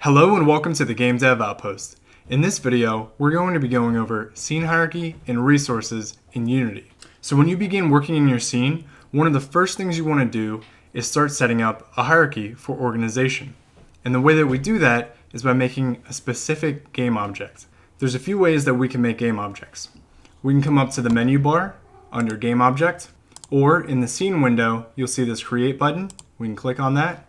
Hello and welcome to the GameDev Outpost. In this video, we're going to be going over scene hierarchy and resources in Unity. So when you begin working in your scene, one of the first things you want to do is start setting up a hierarchy for organization. And the way that we do that is by making a specific game object. There's a few ways that we can make game objects. We can come up to the menu bar under Game Object, or in the scene window, you'll see this Create button. We can click on that.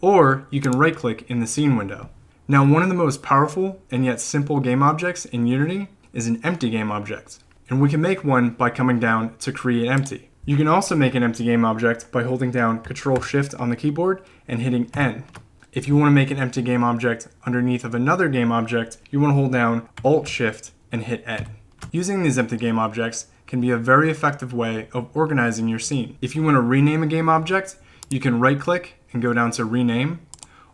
Or you can right-click in the scene window. Now, one of the most powerful and yet simple game objects in Unity is an empty game object. And we can make one by coming down to Create Empty. You can also make an empty game object by holding down Control-Shift on the keyboard and hitting N. If you want to make an empty game object underneath of another game object, you want to hold down Alt-Shift and hit N. Using these empty game objects can be a very effective way of organizing your scene. If you want to rename a game object, you can right-click and go down to Rename,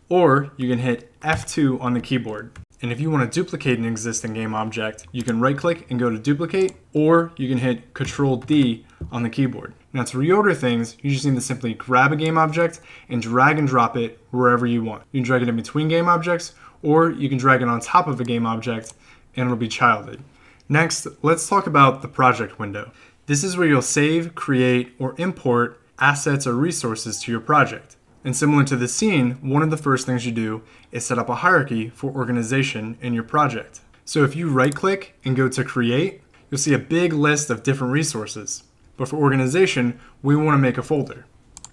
or you can hit F2 on the keyboard. And if you want to duplicate an existing game object, you can right-click and go to Duplicate, or you can hit Control-D on the keyboard. Now to reorder things, you just need to simply grab a game object and drag and drop it wherever you want. You can drag it in between game objects, or you can drag it on top of a game object, and it'll be childed. Next, let's talk about the project window. This is where you'll save, create, or import assets or resources to your project. And similar to the scene, one of the first things you do is set up a hierarchy for organization in your project. So if you right-click and go to Create, you'll see a big list of different resources. But for organization, we want to make a folder.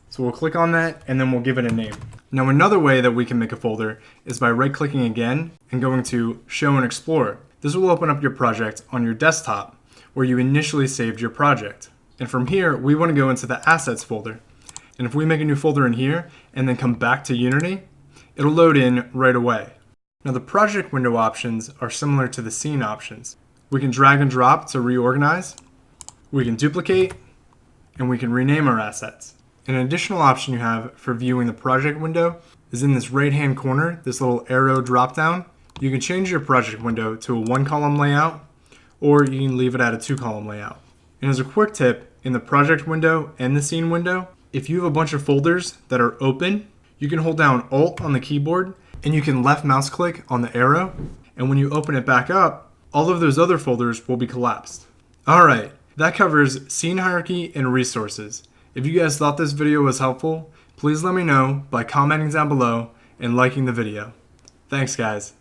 So we'll click on that and then we'll give it a name. Now another way that we can make a folder is by right-clicking again and going to Show and Explore. This will open up your project on your desktop where you initially saved your project. And from here, we want to go into the Assets folder. And if we make a new folder in here and then come back to Unity, it'll load in right away. Now the project window options are similar to the scene options. We can drag and drop to reorganize, we can duplicate, and we can rename our assets. An additional option you have for viewing the project window is in this right-hand corner, this little arrow drop-down. You can change your project window to a 1-column layout, or you can leave it at a 2-column layout. And as a quick tip, in the project window and the scene window, if you have a bunch of folders that are open, you can hold down Alt on the keyboard and you can left mouse click on the arrow. And when you open it back up, all of those other folders will be collapsed. All right, that covers scene hierarchy and resources. If you guys thought this video was helpful, please let me know by commenting down below and liking the video. Thanks, guys.